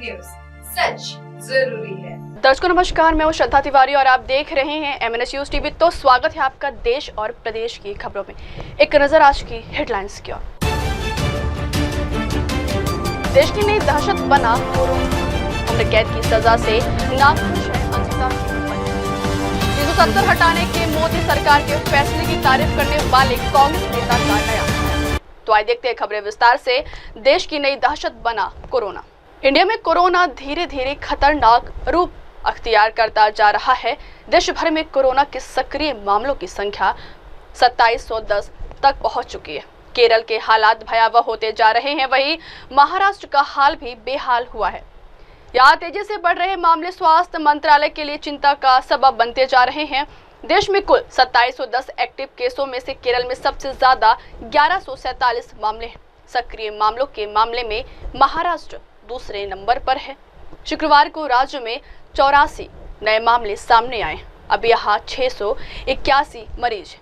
News, सच जरूरी है। दर्शकों नमस्कार, मैं हूं श्रद्धा तिवारी और आप देख रहे हैं MNS न्यूज टीवी। तो स्वागत है आपका देश और प्रदेश की खबरों में। एक नजर आज की हेडलाइंस की ओर। देश की नई दहशत बना कोरोना, उम्र कैद की सजा से नाखुश है अंकिता की पत्नी। 370 हटाने के मोदी सरकार के फैसले की तारीफ करने वाले कांग्रेस नेता का नया। तो आइए देखते हैं खबरें विस्तार से। देश की नई दहशत बना कोरोना। इंडिया में कोरोना धीरे धीरे खतरनाक रूप अख्तियार करता जा रहा है। देश भर में कोरोना के सक्रिय मामलों की संख्या 2710 तक पहुंच चुकी है। केरल के हालात भयावह होते जा रहे हैं, वहीं महाराष्ट्र का हाल भी बेहाल हुआ है। यहाँ तेजी से बढ़ रहे मामले स्वास्थ्य मंत्रालय के लिए चिंता का सबब बनते जा रहे हैं। देश में कुल 2710 एक्टिव केसों में से केरल में सबसे ज्यादा 1147 मामले हैं। सक्रिय मामलों के मामले में महाराष्ट्र दूसरे नंबर पर है। शुक्रवार को राज्य में 84 नए मामले सामने आए। अब यहाँ 681 मरीज।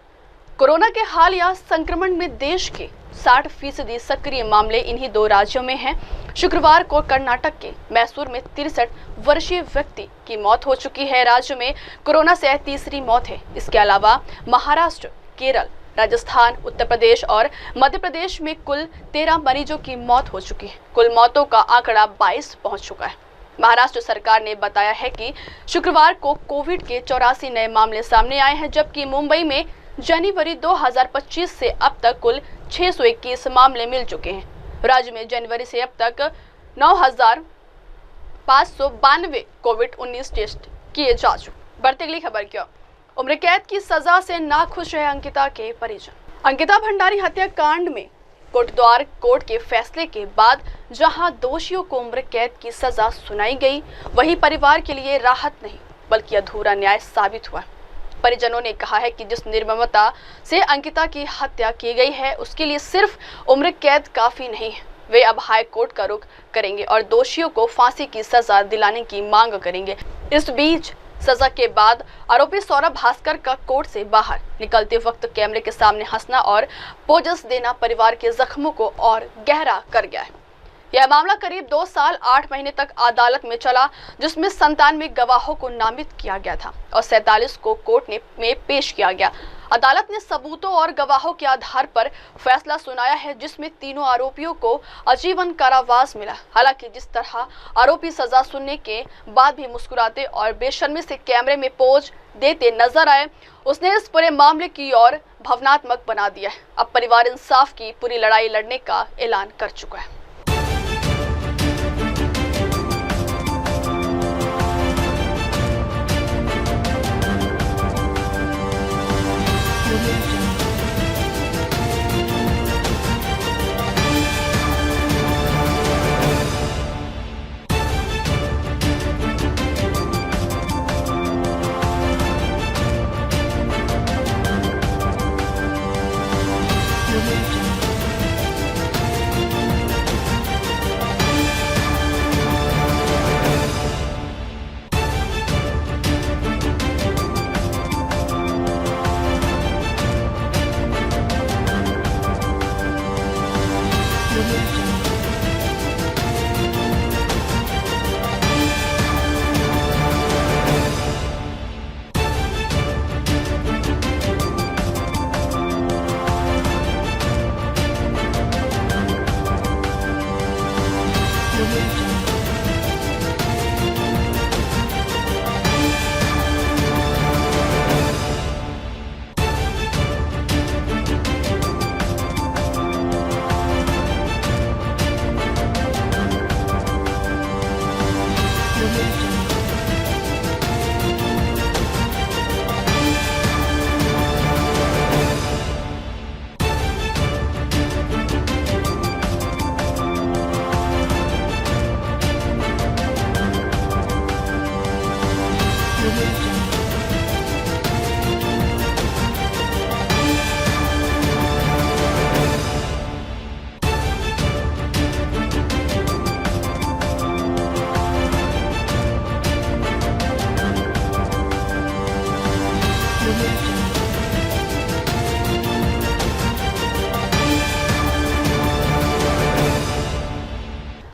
कोरोना के हालिया संक्रमण में देश के 60% सक्रिय मामले इन्हीं दो राज्यों में हैं। शुक्रवार को कर्नाटक के मैसूर में 63 वर्षीय व्यक्ति की मौत हो चुकी है। राज्य में कोरोना से तीसरी मौत है। इसके अलावा महाराष्ट्र, केरल, राजस्थान, उत्तर प्रदेश और मध्य प्रदेश में कुल 13 मरीजों की मौत हो चुकी है। कुल मौतों का आंकड़ा 22 पहुंच चुका है। महाराष्ट्र सरकार ने बताया है कि शुक्रवार को कोविड के 84 नए मामले सामने आए हैं, जबकि मुंबई में जनवरी 2025 से अब तक कुल 621 मामले मिल चुके हैं। राज्य में जनवरी से अब तक 9592 कोविड-19 टेस्ट किए जा चुके। बढ़ती अगली खबर क्यों। उम्र कैद की सजा से नाखुश है अंकिता के परिजन। अंकिता भंडारी हत्याकांड में कोटद्वार कोर्ट के फैसले के बाद जहां दोषियों को उम्र कैद की सजा सुनाई गई, वहीं परिवार के लिए राहत नहीं बल्कि अधूरा न्याय साबित हुआ। परिजनों ने कहा है कि जिस निर्ममता से अंकिता की हत्या की गई है, उसके लिए सिर्फ उम्र कैद काफी नहीं है। वे अब हाई कोर्ट का रुख करेंगे और दोषियों को फांसी की सजा दिलाने की मांग करेंगे। इस बीच सजा के बाद आरोपी सौरभ भास्कर का कोर्ट से बाहर निकलते वक्त कैमरे के सामने हंसना और पोजस देना परिवार के जख्मों को और गहरा कर गया है। यह मामला करीब 2 साल 8 महीने तक अदालत में चला, जिसमें 97 गवाहों को नामित किया गया था और 47 को कोर्ट में पेश किया गया। अदालत ने सबूतों और गवाहों के आधार पर फैसला सुनाया है, जिसमें तीनों आरोपियों को आजीवन कारावास मिला। हालांकि जिस तरह आरोपी सजा सुनने के बाद भी मुस्कुराते और बेशर्मी से कैमरे में पोज देते नजर आए, उसने इस पूरे मामले की और भावनात्मक बना दिया है। अब परिवार इंसाफ की पूरी लड़ाई लड़ने का ऐलान कर चुका है।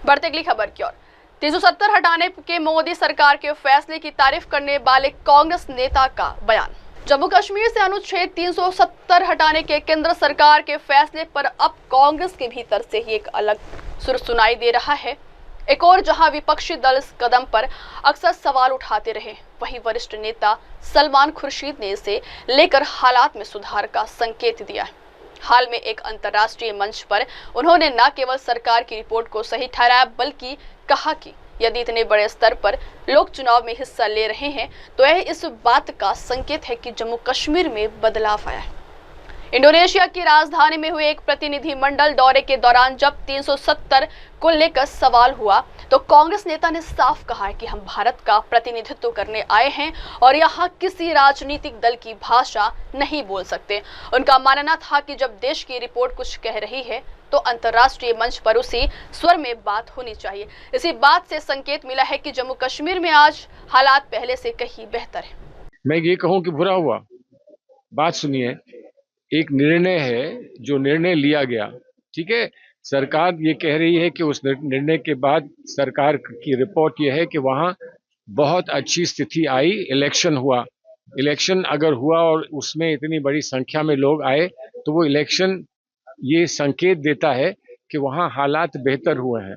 बढ़ते अगली खबर की ओर। 370 हटाने के मोदी सरकार के फैसले की तारीफ करने वाले कांग्रेस नेता का बयान। जम्मू कश्मीर से अनुच्छेद 370 हटाने के केंद्र सरकार के फैसले पर अब कांग्रेस के भीतर से ही एक अलग सुर सुनाई दे रहा है। एक और जहां विपक्षी दल इस कदम पर अक्सर सवाल उठाते रहे, वहीं वरिष्ठ नेता सलमान खुर्शीद ने इसे लेकर हालात में सुधार का संकेत दिया है। हाल में एक अंतर्राष्ट्रीय मंच पर उन्होंने न केवल सरकार की रिपोर्ट को सही ठहराया, बल्कि कहा कि यदि इतने बड़े स्तर पर लोग चुनाव में हिस्सा ले रहे हैं तो यह इस बात का संकेत है कि जम्मू कश्मीर में बदलाव आया है। इंडोनेशिया की राजधानी में हुए एक प्रतिनिधिमंडल दौरे के दौरान जब 370 को लेकर सवाल हुआ तो कांग्रेस नेता ने साफ कहा कि हम भारत का प्रतिनिधित्व करने आए हैं और यहाँ किसी राजनीतिक दल की भाषा नहीं बोल सकते। उनका मानना था कि जब देश की रिपोर्ट कुछ कह रही है तो अंतर्राष्ट्रीय मंच पर उसी स्वर में बात होनी चाहिए। इसी बात से संकेत मिला है कि जम्मू कश्मीर में आज हालात पहले से कहीं बेहतर है। मैं ये कहूँ कि बुरा हुआ, बात सुनिए, एक निर्णय है जो निर्णय लिया गया, ठीक है। सरकार ये कह रही है कि उस निर्णय के बाद सरकार की रिपोर्ट ये है कि वहाँ बहुत अच्छी स्थिति आई, इलेक्शन हुआ। इलेक्शन अगर हुआ और उसमें इतनी बड़ी संख्या में लोग आए तो वो इलेक्शन ये संकेत देता है कि वहाँ हालात बेहतर हुए हैं।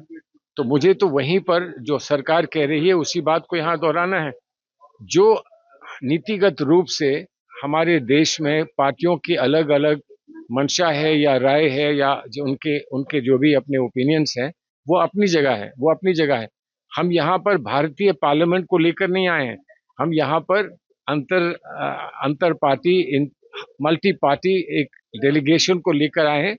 तो मुझे तो वहीं पर जो सरकार कह रही है उसी बात को यहाँ दोहराना है। जो नीतिगत रूप से हमारे देश में पार्टियों की अलग अलग मंशा है या राय है या जो उनके जो भी अपने ओपिनियंस हैं वो अपनी जगह है। हम यहाँ पर भारतीय पार्लियामेंट को लेकर नहीं आए हैं, हम यहाँ पर अंतर पार्टी मल्टी पार्टी एक डेलीगेशन को लेकर आए हैं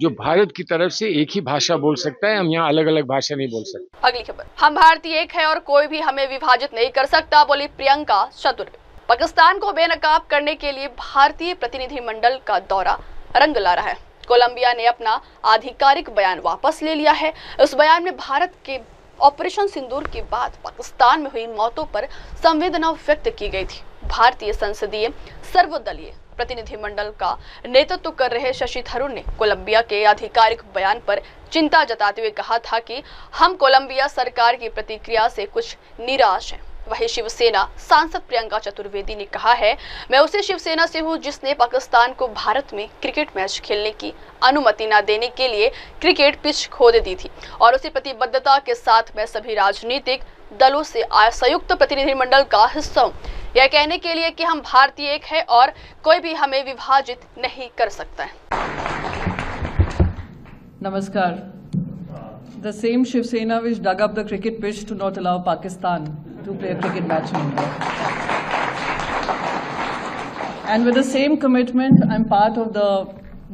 जो भारत की तरफ से एक ही भाषा बोल सकता है। हम यहाँ अलग अलग भाषा नहीं बोल सकते। अगली खबर, हम भारतीय एक है और कोई भी हमें विभाजित नहीं कर सकता, बोली प्रियंका चतुर्वेदी। पाकिस्तान को बेनकाब करने के लिए भारतीय प्रतिनिधिमंडल का दौरा रंग ला रहा है। कोलंबिया ने अपना आधिकारिक बयान वापस ले लिया है। इस बयान में भारत के ऑपरेशन सिंदूर के बाद पाकिस्तान में हुई मौतों पर संवेदना व्यक्त की गई थी। भारतीय संसदीय सर्वदलीय प्रतिनिधिमंडल का नेतृत्व कर रहे शशि थरूर ने कोलंबिया के आधिकारिक बयान पर चिंता जताते हुए कहा था कि हम कोलंबिया सरकार की प्रतिक्रिया से कुछ निराश हैं। वही शिवसेना सांसद प्रियंका चतुर्वेदी ने कहा है, मैं उसी शिवसेना से हूं जिसने पाकिस्तान को भारत में क्रिकेट मैच खेलने की अनुमति न देने के लिए क्रिकेट पिच खोद दी थी और उसी प्रतिबद्धता के साथ मैं सभी राजनीतिक दलों से संयुक्त प्रतिनिधिमंडल का हिस्सा हूं, यह कहने के लिए कि हम भारतीय एक है और कोई भी हमें विभाजित नहीं कर सकता है। Namaskar. The same Shiv Sena which dug up the cricket pitch to not allow Pakistan to play a cricket match in India. And with the same commitment, I'm part of the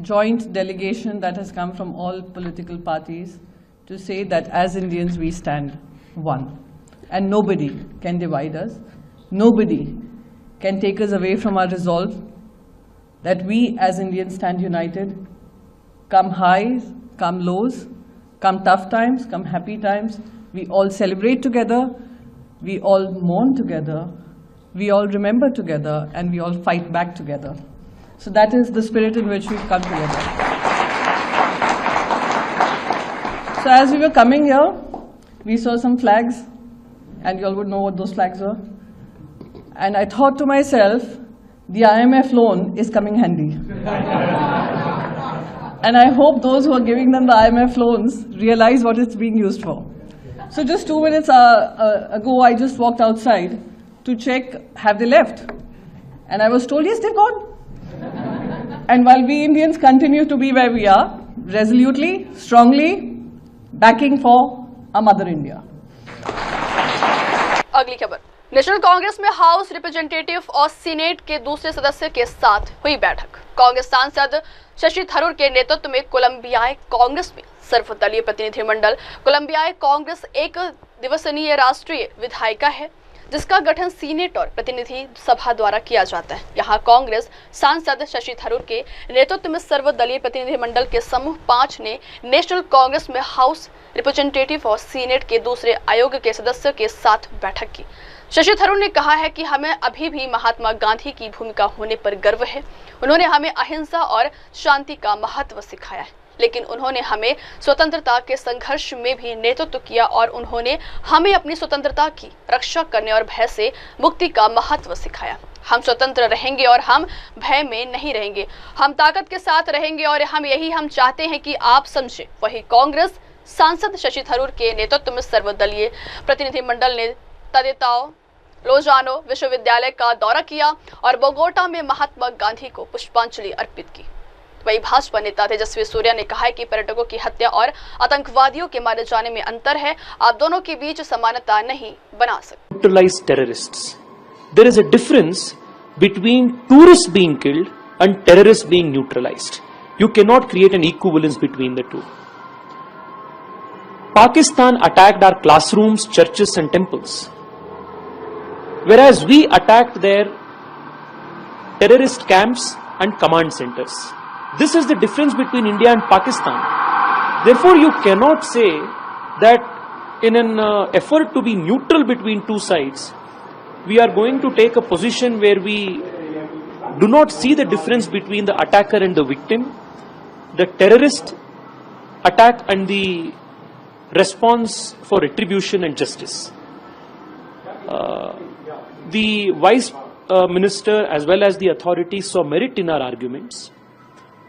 joint delegation that has come from all political parties to say that as Indians we stand one. And nobody can divide us. Nobody can take us away from our resolve that we as Indians stand united. Come highs, come lows, come tough times, come happy times, we all celebrate together, we all mourn together, we all remember together, and we all fight back together. So that is the spirit in which we've come together. So as we were coming here, we saw some flags, and you all would know what those flags were. And I thought to myself, the IMF loan is coming handy. And I hope those who are giving them the IMF loans realize what it's being used for. So just 2 minutes ago, I just walked outside to check, have they left? And I was told, yes, they've gone. And while we Indians continue to be where we are, resolutely, strongly, backing for our mother India. अगली खबर, national Congress में house representative और senate के दूसरे सदस्य के साथ हुई बैठक। कांग्रेस सांसद शशि थरूर के नेतृत्व में कोलंबियाई कांग्रेस में सर्वदलीय प्रतिनिधिमंडल। कोलंबियाई कांग्रेस एक दिवसीय राष्ट्रीय विधायिका है जिसका गठन सीनेट और प्रतिनिधि सभा द्वारा किया जाता है। यहाँ कांग्रेस सांसद शशि थरूर के नेतृत्व में सर्वदलीय प्रतिनिधिमंडल के समूह 5 ने नेशनल कांग्रेस में हाउस रिप्रेजेंटेटिव और सीनेट के दूसरे आयोग के सदस्यों के साथ बैठक की। शशि थरूर ने कहा है कि हमें अभी भी महात्मा गांधी की भूमिका होने पर गर्व है। उन्होंने हमें अहिंसा और शांति का महत्व सिखाया है। लेकिन उन्होंने हमें स्वतंत्रता के संघर्ष में भी नेतृत्व किया और उन्होंने हमें अपनी स्वतंत्रता की रक्षा करने और भय से मुक्ति का महत्व सिखाया। हम स्वतंत्र रहेंगे और हम भय में नहीं रहेंगे, हम ताकत के साथ रहेंगे और हम चाहते हैं कि आप समझे। वही कांग्रेस सांसद शशि थरूर के नेतृत्व में सर्वदलीय प्रतिनिधिमंडल ने तदेताओ लोजानो विश्वविद्यालय का दौरा किया और बोगोटा में महात्मा गांधी को पुष्पांजलि अर्पित की। वही भाजपा नेता तेजस्वी सूर्या ने कहा है कि पर्यटकों की हत्या और आतंकवादियों के मारे जाने में अंतर है, आप दोनों के बीच समानता नहीं बना सकते। Neutralize terrorists. There is a difference between tourists being killed and terrorists being neutralized. You cannot create an equivalence between the two. Pakistan attacked our classrooms, churches and temples, whereas we attacked their terrorist camps and command centers. This is the difference between India and Pakistan. Therefore, you cannot say that in an effort to be neutral between two sides, we are going to take a position where we do not see the difference between the attacker and the victim, the terrorist attack and the response for retribution and justice. The Vice Minister as well as the authorities saw merit in our arguments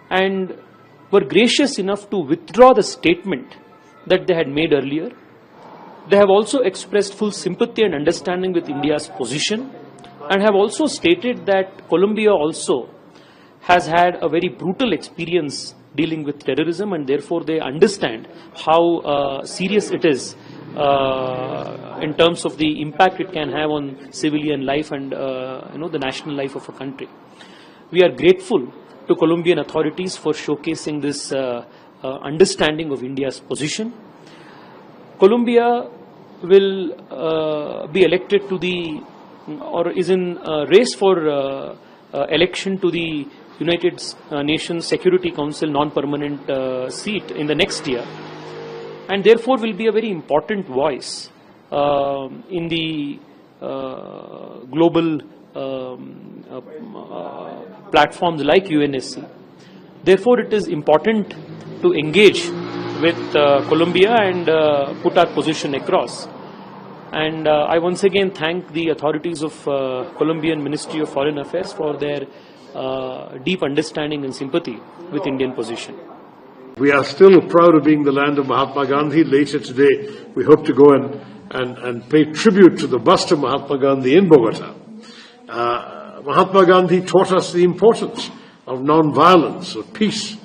and were gracious enough to withdraw the statement that they had made earlier. They have also expressed full sympathy and understanding with India's position and have also stated that Colombia also has had a very brutal experience dealing with terrorism and therefore they understand how serious it is in terms of the impact it can have on civilian life and the national life of a country. We are grateful to Colombian authorities for showcasing this understanding of India's position. Colombia will be elected to the or is in race for election to the United Nations Security Council non-permanent seat in the next year, and therefore will be a very important voice in the global platforms like UNSC. Therefore, it is important to engage with Colombia and put our position across. And I once again thank the authorities of Colombian Ministry of Foreign Affairs for their deep understanding and sympathy with Indian position. We are still proud of being the land of Mahatma Gandhi. Later today, we hope to go and pay tribute to the bust of Mahatma Gandhi in Bogota. Mahatma Gandhi taught us the importance of non-violence, of peace,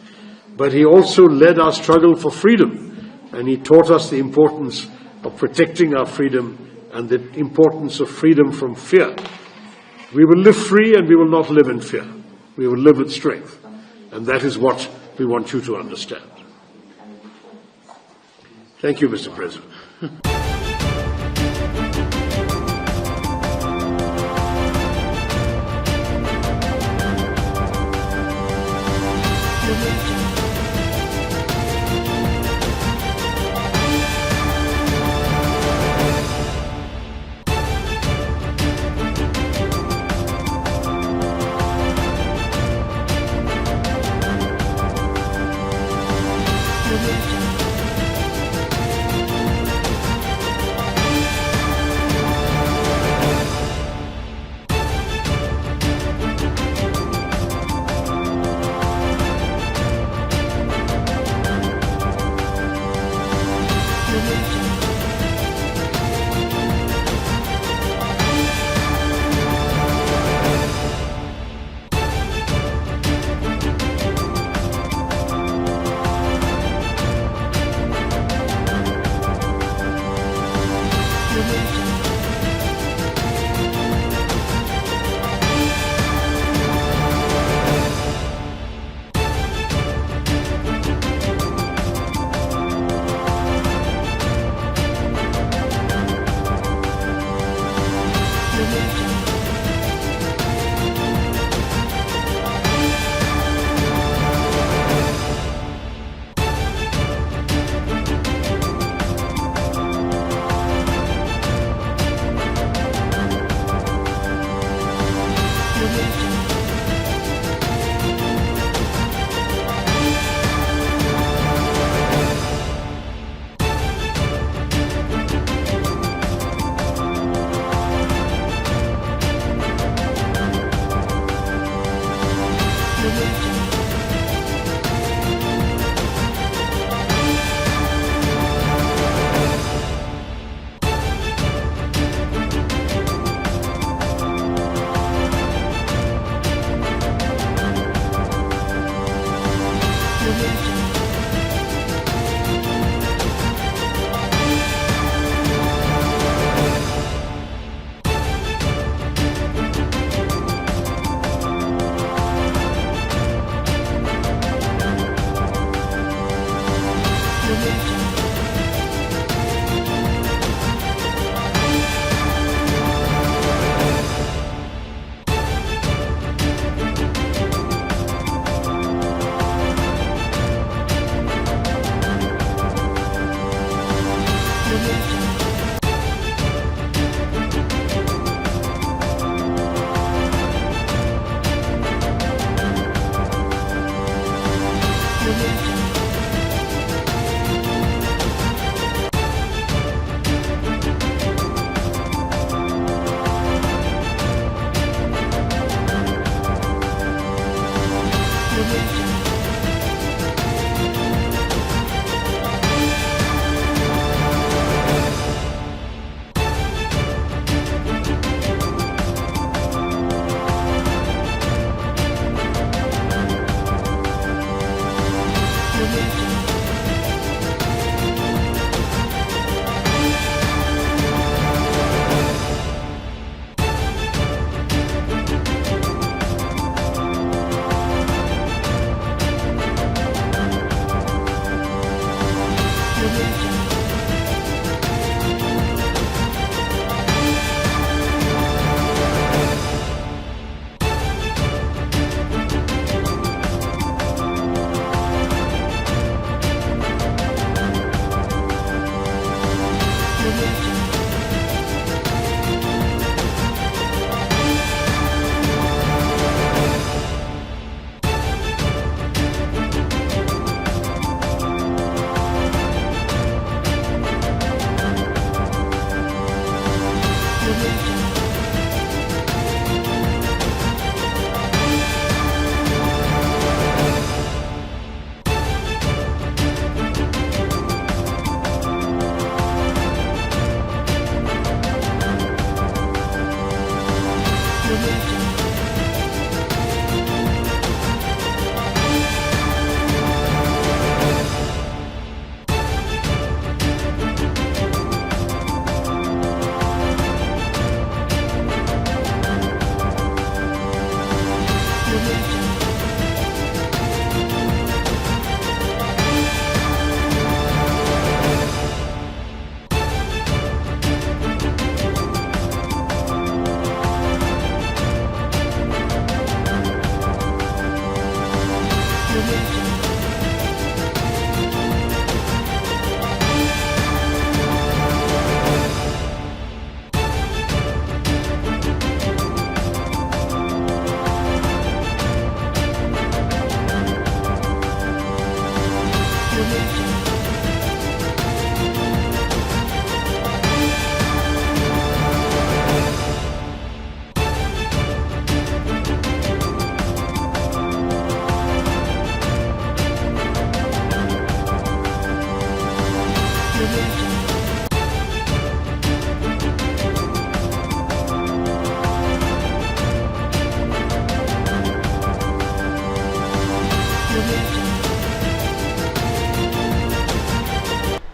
but he also led our struggle for freedom, and he taught us the importance of protecting our freedom and the importance of freedom from fear. We will live free and we will not live in fear. We will live with strength, and that is what we want you to understand. Thank you, Mr. President.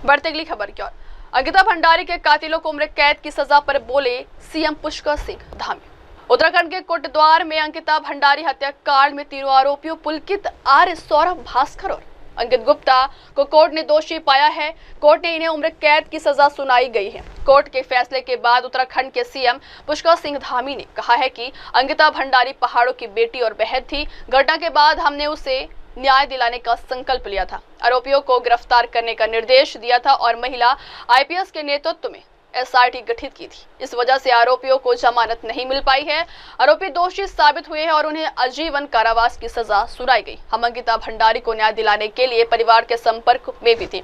बढ़ते अगली खबर की ओर। अंकिता भंडारी के कातिलों को उम्र कैद की सजा पर बोले सीएम पुष्कर सिंह धामी। उत्तराखंड के कोटद्वार में अंकिता भंडारी हत्याकांड में तीनों आरोपियों पुलकित आर्य, सौरभ भास्कर और अंकित गुप्ता को कोर्ट ने दोषी पाया है। कोर्ट ने इन्हें उम्र कैद की सजा सुनाई गई है। कोर्ट के फैसले के बाद उत्तराखंड के सीएम पुष्कर सिंह धामी ने कहा है कि अंकिता भंडारी पहाड़ों की बेटी और बहन थी। घटना के बाद हमने उसे न्याय दिलाने का संकल्प लिया था, आरोपियों को गिरफ्तार करने का निर्देश दिया था और महिला आईपीएस के नेतृत्व में एसआईटी गठित की थी। इस वजह से आरोपियों को जमानत नहीं मिल पाई है। आरोपी दोषी साबित हुए हैं और उन्हें आजीवन कारावास की सजा सुनाई गई। हम अंकिता भंडारी को न्याय दिलाने के लिए परिवार के संपर्क में भी थे।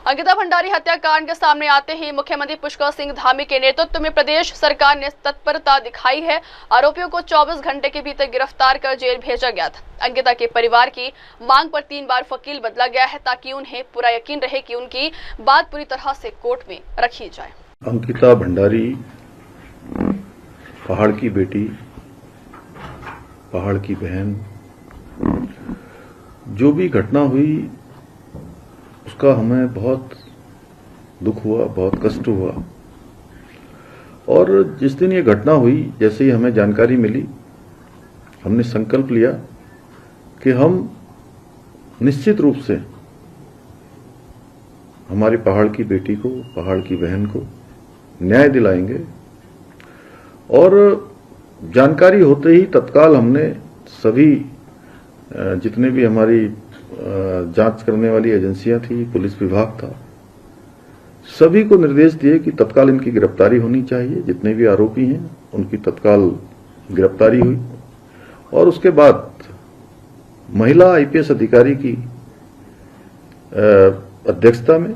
अंकिता भंडारी हत्याकांड के सामने आते ही मुख्यमंत्री पुष्कर सिंह धामी के नेतृत्व में प्रदेश सरकार ने तत्परता दिखाई है। आरोपियों को 24 घंटे के भीतर गिरफ्तार कर जेल भेजा गया था। अंकिता के परिवार की मांग पर 3 बार वकील बदला गया है ताकि उन्हें पूरा यकीन रहे कि उनकी बात पूरी तरह से कोर्ट में रखी जाए। अंकिता भंडारी पहाड़ की बेटी, पहाड़ की बहन, जो भी घटना हुई उसका हमें बहुत दुख हुआ, बहुत कष्ट हुआ। और जिस दिन ये घटना हुई, जैसे ही हमें जानकारी मिली, हमने संकल्प लिया कि हम निश्चित रूप से हमारी पहाड़ की बेटी को, पहाड़ की बहन को न्याय दिलाएंगे। और जानकारी होते ही तत्काल हमने सभी जितने भी हमारी जांच करने वाली एजेंसियां थी, पुलिस विभाग था, सभी को निर्देश दिए कि तत्काल इनकी गिरफ्तारी होनी चाहिए। जितने भी आरोपी हैं उनकी तत्काल गिरफ्तारी हुई। और उसके बाद महिला आईपीएस अधिकारी की अध्यक्षता में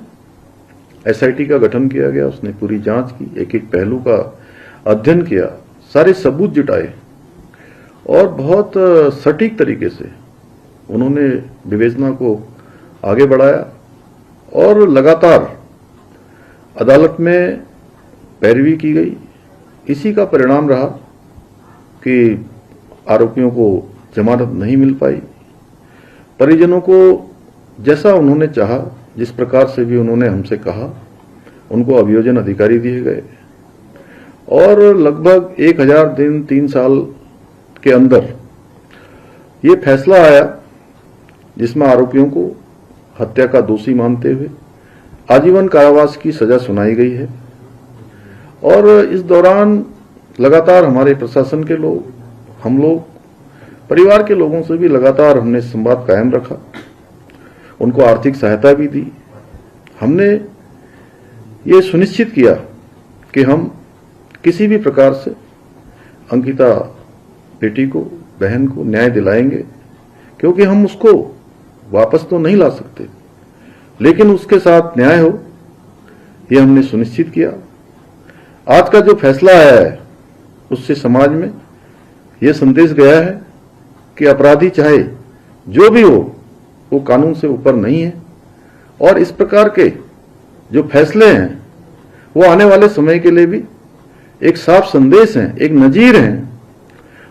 एसआईटी का गठन किया गया। उसने पूरी जांच की, एक एक पहलू का अध्ययन किया, सारे सबूत जुटाए और बहुत सटीक तरीके से उन्होंने विवेचना को आगे बढ़ाया। और लगातार अदालत में पैरवी की गई। इसी का परिणाम रहा कि आरोपियों को जमानत नहीं मिल पाई। परिजनों को जैसा उन्होंने चाहा, जिस प्रकार से भी उन्होंने हमसे कहा, उनको अभियोजन अधिकारी दिए गए। और लगभग 1000 दिन, 3 साल के अंदर ये फैसला आया जिसमें आरोपियों को हत्या का दोषी मानते हुए आजीवन कारावास की सजा सुनाई गई है। और इस दौरान लगातार हमारे प्रशासन के लोग, हम लोग, परिवार के लोगों से भी लगातार हमने संवाद कायम रखा, उनको आर्थिक सहायता भी दी। हमने ये सुनिश्चित किया कि हम किसी भी प्रकार से अंकिता बेटी को, बहन को न्याय दिलाएंगे, क्योंकि हम उसको वापस तो नहीं ला सकते, लेकिन उसके साथ न्याय हो, यह हमने सुनिश्चित किया। आज का जो फैसला आया है उससे समाज में यह संदेश गया है कि अपराधी चाहे जो भी हो, वो कानून से ऊपर नहीं है। और इस प्रकार के जो फैसले हैं वो आने वाले समय के लिए भी एक साफ संदेश हैं, एक नजीर हैं।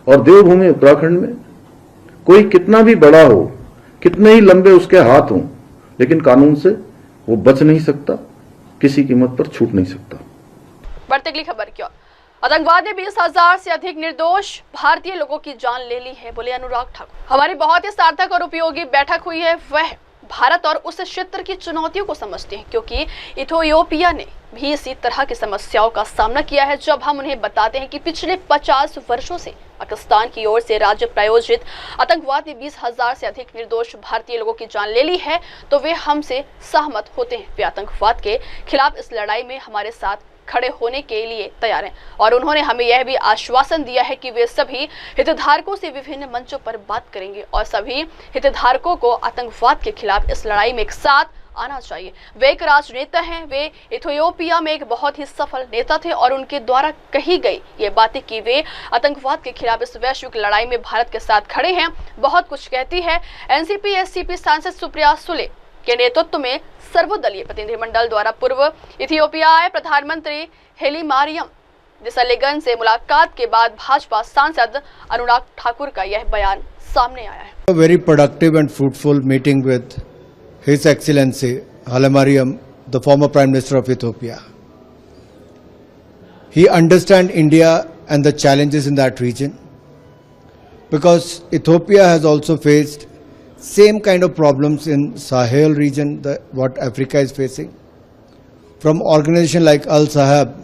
और देवभूमि उत्तराखंड में कोई कितना भी बड़ा हो, कितने ही लंबे उसके हाथ हों, लेकिन कानून से वो बच नहीं सकता, किसी कीमत पर छूट नहीं सकता। बढ़ते अगली खबर की ओर। आतंकवाद ने 20,000 से अधिक निर्दोष भारतीय लोगों की जान ले ली है, बोले अनुराग ठाकुर। हमारी बहुत ही सार्थक और उपयोगी बैठक हुई है। वह भारत और उस क्षेत्र की चुनौतियों को समझते हैं, क्योंकि इथियोपिया ने भी इसी तरह की समस्याओं का सामना किया है। जब हम उन्हें बताते हैं कि पिछले 50 वर्षों से पाकिस्तान की ओर से राज्य प्रायोजित आतंकवाद ने 20,000 से अधिक निर्दोष भारतीय लोगों की जान ले ली है, तो वे हमसे सहमत होते हैं। वे आतंकवाद के खिलाफ इस लड़ाई में हमारे साथ खड़े होने के लिए तैयार हैं। और उन्होंने हमें यह भी आश्वासन दिया है कि वे सभी हितधारकों से विभिन्न मंचों पर बात करेंगे और सभी हितधारकों को आतंकवाद के खिलाफ इस लड़ाई में एक साथ आना चाहिए। वे एक राजनेता हैं। वे इथियोपिया में एक बहुत ही सफल नेता थे और उनके द्वारा कही गई ये बातें कि वे आतंकवाद के खिलाफ इस वैश्विक लड़ाई में भारत के साथ खड़े हैं, बहुत कुछ कहती है। एनसीपी एससीपी सांसद सुप्रिया सुले के नेतृत्व में सर्वदलीय प्रतिनिधिमंडल द्वारा पूर्व इथियोपिया आए प्रधानमंत्री हेली मारियम डिसलेगन से मुलाकात के बाद भाजपा सांसद अनुराग ठाकुर का यह बयान सामने आया है। A very productive and fruitful meeting with His Excellency Hailemariam, the former Prime Minister of Ethiopia. He understands India and the challenges in that region, because Ethiopia has also faced same kind of problems in Sahel region, what Africa is facing. From organization like Al-Sahab,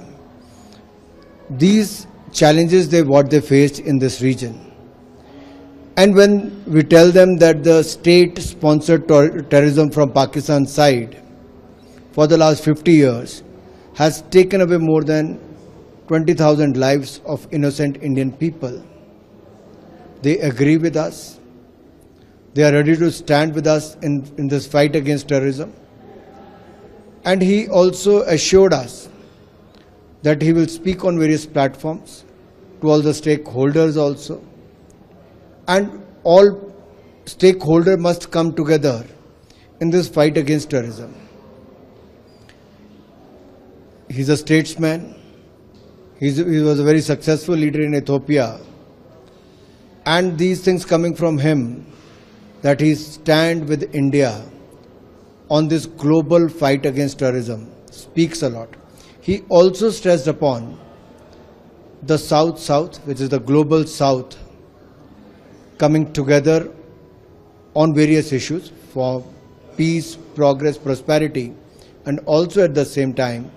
these challenges what they faced in this region. And when we tell them that the state-sponsored terrorism from Pakistan's side for the last 50 years has taken away more than 20,000 lives of innocent Indian people, they agree with us. They are ready to stand with us in this fight against terrorism. And he also assured us that he will speak on various platforms to all the stakeholders also. And all stakeholders must come together in this fight against terrorism. He's a statesman. He was a very successful leader in Ethiopia. And these things coming from him, that he stand with India on this global fight against terrorism, speaks a lot. He also stressed upon the South-South, which is the global South, coming together on various issues for peace, progress, prosperity, and also at the same time,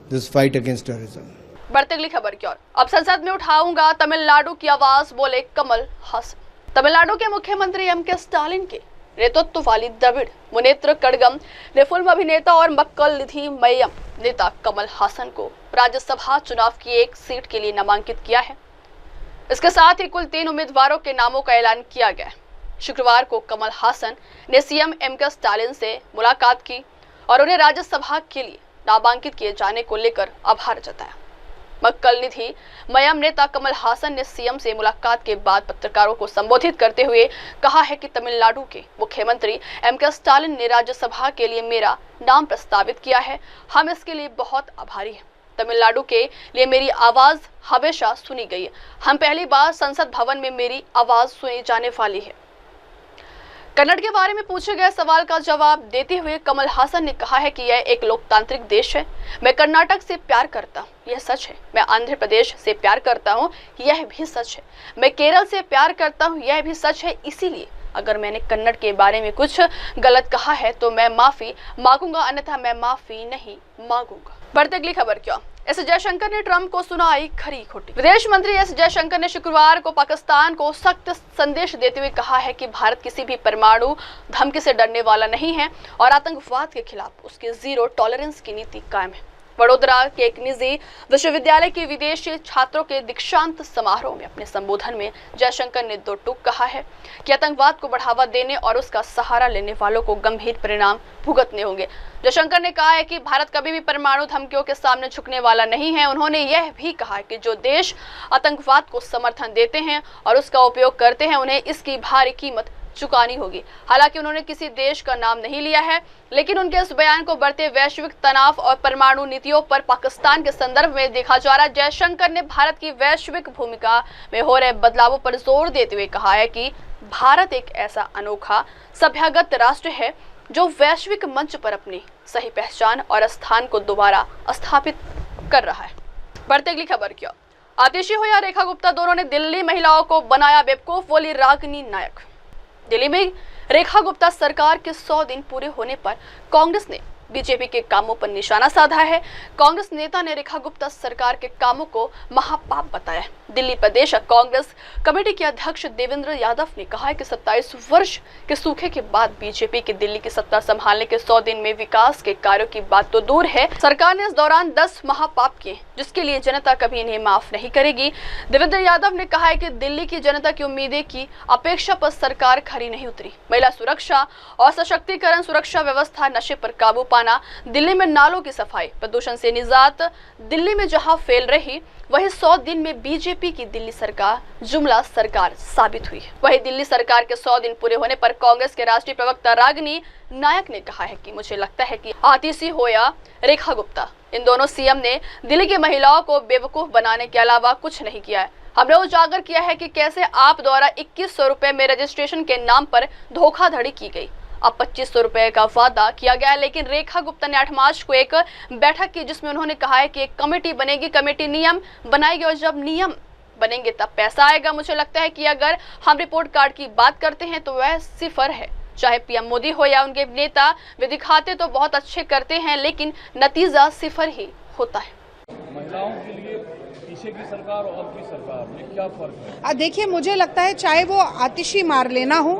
this fight against terrorism. बढ़ते अगली खबर की ओर। अब संसद में उठाऊंगा तमिलनाडु की आवाज, बोले कमल हासन। तमिलनाडु के मुख्यमंत्री एम.के. स्टालिन के नेतृत्व वाली द्रविड़ मुनेत्र कड़गम ने फिल्म अभिनेता और मक्कल निधि मय्यम नेता कमल हासन को राज्यसभा चुनाव की एक सीट के लिए नामांकित किया है। इसके साथ ही कुल 3 उम्मीदवारों के नामों का ऐलान किया गया। शुक्रवार को कमल हासन ने सीएम एम.के. स्टालिन से मुलाकात की और उन्हें राज्यसभा के लिए नामांकित किए जाने को लेकर आभार जताया। मक्कल निधि मय्यम नेता कमल हासन ने सीएम से मुलाकात के बाद पत्रकारों को संबोधित करते हुए कहा है कि तमिलनाडु के मुख्यमंत्री एम.के. स्टालिन ने राज्यसभा के लिए मेरा नाम प्रस्तावित किया है। हम इसके लिए बहुत आभारी हैं। तमिलनाडु के लिए मेरी आवाज हमेशा सुनी गई है। हम पहली बार संसद भवन में मेरी आवाज सुनी जाने वाली है। कन्नड़ के बारे में पूछे गए सवाल का जवाब देते हुए कमल हासन ने कहा है कि यह एक लोकतांत्रिक देश है। मैं कर्नाटक से प्यार करता हूँ, यह सच है। मैं आंध्र प्रदेश से प्यार करता हूँ, यह भी सच है। मैं केरल से प्यार करता हूँ, यह भी सच है। इसीलिए अगर मैंने कन्नड़ के बारे में कुछ गलत कहा है तो मैं माफी मांगूंगा, अन्यथा मैं माफी नहीं मांगूंगा। बढ़ते अगली खबर क्या। एस जयशंकर ने ट्रंप को सुनाई खरी खोटी। विदेश मंत्री एस जयशंकर ने शुक्रवार को पाकिस्तान को सख्त संदेश देते हुए कहा है कि भारत किसी भी परमाणु धमकी से डरने वाला नहीं है और आतंकवाद के खिलाफ उसकी जीरो टॉलरेंस की नीति कायम है। वडोदरा के एक निजी विश्वविद्यालय के विदेशी छात्रों के दीक्षांत समारोह में अपने संबोधन में जयशंकर ने 2 टूक कहा है कि आतंकवाद को बढ़ावा देने और उसका सहारा लेने वालों को गंभीर परिणाम भुगतने होंगे। जयशंकर ने कहा है कि भारत कभी भी परमाणु धमकियों के सामने झुकने वाला नहीं है। उन्होंने यह भी कहा कि जो देश आतंकवाद को समर्थन देते हैं और उसका उपयोग करते हैं, उन्हें इसकी भारी कीमत चुकानी होगी। हालांकि उन्होंने किसी देश का नाम नहीं लिया है, लेकिन उनके इस बयान को बढ़ते वैश्विक तनाव और परमाणु नीतियों पर पाकिस्तान के संदर्भ में देखा जा रहा है। जयशंकर ने भारत की वैश्विक भूमिका में हो रहे बदलावों पर जोर देते हुए कहा है कि भारत एक ऐसा अनोखा सभ्यगत राष्ट्र है जो वैश्विक मंच पर अपनी सही पहचान और स्थान को दोबारा स्थापित कर रहा है। बढ़ते अगली खबर क्या। आतिशी हो या रेखा गुप्ता, दोनों ने दिल्ली महिलाओं को बनाया बेवकूफ, बोली रागिनी नायक। दिल्ली में रेखा गुप्ता सरकार के 100 दिन पूरे होने पर कांग्रेस ने बीजेपी के कामों पर निशाना साधा है। कांग्रेस नेता ने रेखा गुप्ता सरकार के कामों को महापाप बताया। दिल्ली प्रदेश कांग्रेस कमेटी के अध्यक्ष देवेंद्र यादव ने कहा है कि 27 वर्ष के सूखे के बाद बीजेपी की दिल्ली की सत्ता संभालने के 100 दिन में विकास के कार्यों की बात तो दूर है, सरकार ने इस दौरान 10 महापाप किए जिसके लिए जनता कभी इन्हें माफ नहीं करेगी। देवेंद्र यादव ने कहा है कि दिल्ली की जनता की उम्मीदें की अपेक्षा पर सरकार खरी नहीं उतरी। महिला सुरक्षा और सशक्तिकरण, सुरक्षा व्यवस्था, नशे पर काबू पाना, दिल्ली में नालों की सफाई, प्रदूषण से निजात, दिल्ली में जहां फैल रही वही 100 दिन में बीजेपी की दिल्ली सरकार जुमला सरकार साबित हुई है। वही दिल्ली सरकार के 100 दिन पूरे होने पर कांग्रेस के राष्ट्रीय प्रवक्ता रागिनी नायक ने कहा है कि मुझे लगता है कि आतिशी हो या रेखा गुप्ता, इन दोनों सीएम ने दिल्ली की महिलाओं को बेवकूफ बनाने के अलावा कुछ नहीं किया है। हमने उजागर किया है कि कैसे आप द्वारा 2100 रुपए में रजिस्ट्रेशन के नाम पर धोखाधड़ी की गई। अब 2500 रुपए का वादा किया गया है। लेकिन रेखा गुप्ता ने 8 मार्च को एक बैठक की जिसमें उन्होंने कहा है कि एक कमेटी बनेगी, कमेटी नियम बनाएगी और जब नियम बनेंगे तब पैसा आएगा। मुझे लगता है कि अगर हम रिपोर्ट कार्ड की बात करते हैं तो वह सिफर है। चाहे पीएम मोदी हो या उनके नेता, वे दिखाते तो बहुत अच्छे करते हैं लेकिन नतीजा सिफर ही होता है। महिलाओं के लिए पीछे की सरकार और अब की सरकार में क्या फर्क है? देखिए, मुझे लगता है चाहे वो आतिशी मारलेना हो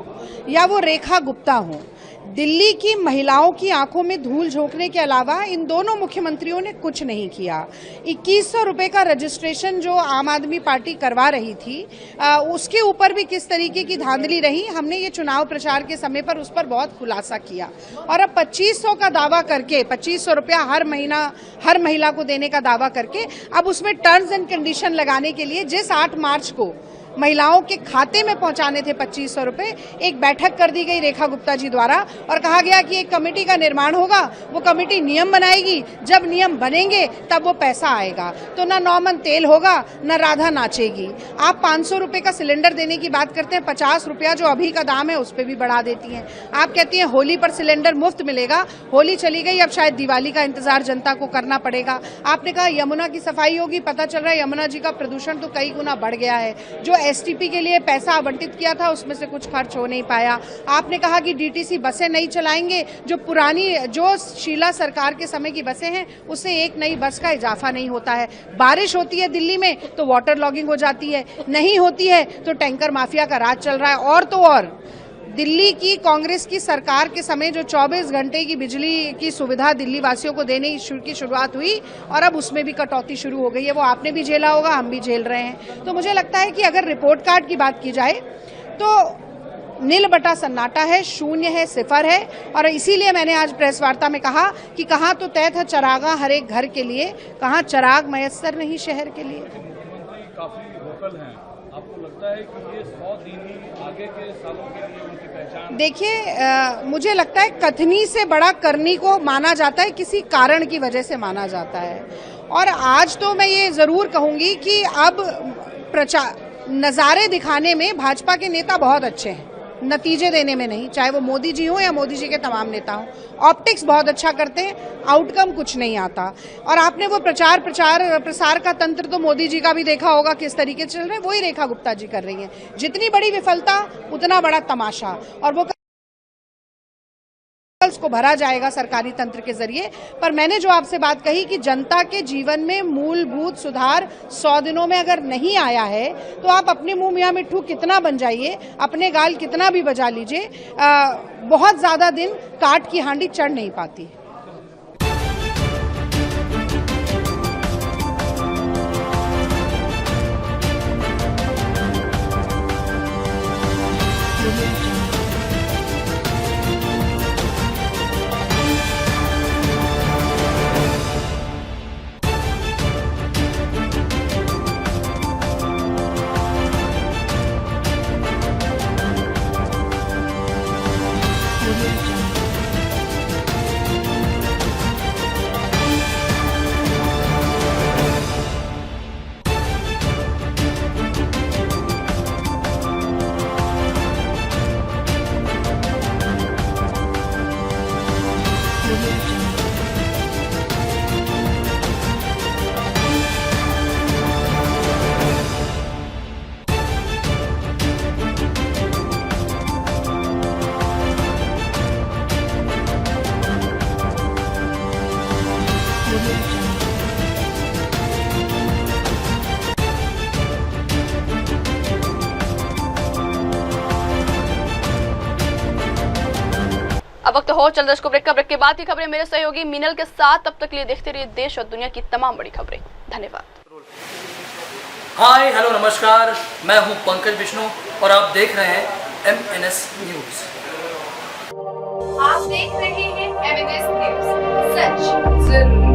या वो रेखा गुप्ता हो, दिल्ली की महिलाओं की आंखों में धूल झोंकने के अलावा इन दोनों मुख्यमंत्रियों ने कुछ नहीं किया। 2100 रुपए का रजिस्ट्रेशन जो आम आदमी पार्टी करवा रही थी, उसके ऊपर भी किस तरीके की धांधली रही, हमने ये चुनाव प्रचार के समय पर उस पर बहुत खुलासा किया। और अब 2500 का दावा करके, 2500 रुपया हर महिला को देने का दावा करके, अब उसमें टर्म्स एंड कंडीशन लगाने के लिए जिस 8 मार्च को महिलाओं के खाते में पहुंचाने थे 2500 रुपए, एक बैठक कर दी गई रेखा गुप्ता जी द्वारा और कहा गया कि एक कमेटी का निर्माण होगा, वो कमेटी नियम बनाएगी, जब नियम बनेंगे तब वो पैसा आएगा। तो ना 9 मन तेल होगा, ना राधा नाचेगी। आप 500 रुपए का सिलेंडर देने की बात करते हैं, 50 रुपया जो अभी का दाम है उस पर भी बढ़ा देती हैं। आप कहती हैं होली पर सिलेंडर मुफ्त मिलेगा, होली चली गई, अब शायद दिवाली का इंतजार जनता को करना पड़ेगा। आपने कहा यमुना की सफाई होगी, पता चल रहा है यमुना जी का प्रदूषण तो कई गुना बढ़ गया है। जो एसटीपी के लिए पैसा आवंटित किया था उसमें से कुछ खर्च हो नहीं पाया। आपने कहा कि डीटीसी बसें नहीं चलाएंगे, जो शीला सरकार के समय की बसें हैं उससे एक नई बस का इजाफा नहीं होता है। बारिश होती है दिल्ली में तो वाटर लॉगिंग हो जाती है, नहीं होती है तो टैंकर माफिया का राज चल रहा है। और तो और दिल्ली की कांग्रेस की सरकार के समय जो 24 घंटे की बिजली की सुविधा दिल्ली वासियों को देने की शुरुआत हुई और अब उसमें भी कटौती शुरू हो गई है। वो आपने भी झेला होगा, हम भी झेल रहे हैं। तो मुझे लगता है कि अगर रिपोर्ट कार्ड की बात की जाए तो नील बटा सन्नाटा है, शून्य है, सिफर है। और इसीलिए मैंने आज प्रेस वार्ता में कहा कि कहाँ तो तय था चरागा हर एक घर के लिए, कहाँ चराग मयस्सर नहीं शहर के लिए। मुख्यमंत्री काफी वोकल हैं, आपको लगता है कि ये 100 दिन ही आगे के सालों के लिए उनकी पहचान? देखिए, मुझे लगता है कथनी से बड़ा करनी को माना जाता है, किसी कारण की वजह से माना जाता है। और आज तो मैं ये जरूर कहूंगी कि अब नजारे दिखाने में भाजपा के नेता बहुत अच्छे हैं, नतीजे देने में नहीं, चाहे वो मोदी जी हो या मोदी जी के तमाम नेता हो। ऑप्टिक्स बहुत अच्छा करते हैं, आउटकम कुछ नहीं आता। और आपने वो प्रसार का तंत्र तो मोदी जी का भी देखा होगा किस तरीके से चल रहे हैं, वही रेखा गुप्ता जी कर रही हैं। जितनी बड़ी विफलता उतना बड़ा तमाशा, और वो को भरा जाएगा सरकारी तंत्र के जरिए। पर मैंने जो आपसे बात कही कि जनता के जीवन में मूलभूत सुधार 100 दिनों में अगर नहीं आया है तो आप अपने मुंह मियां मिट्ठू कितना बन जाइए, अपने गाल कितना भी बजा लीजिए, बहुत ज्यादा दिन काट की हांडी चढ़ नहीं पाती। अब वक्त हो चल दर्शकों ब्रेक का। ब्रेक के बाद की खबरें मेरे सहयोगी मीनल के साथ, तब तक के लिए देखते रहिए देश और दुनिया की तमाम बड़ी खबरें। धन्यवाद। हाय हेलो नमस्कार, मैं हूं पंकज विष्णु और आप देख रहे हैं MNS न्यूज। आप देख रहे हैं MNS न्यूज, सच जरूरी।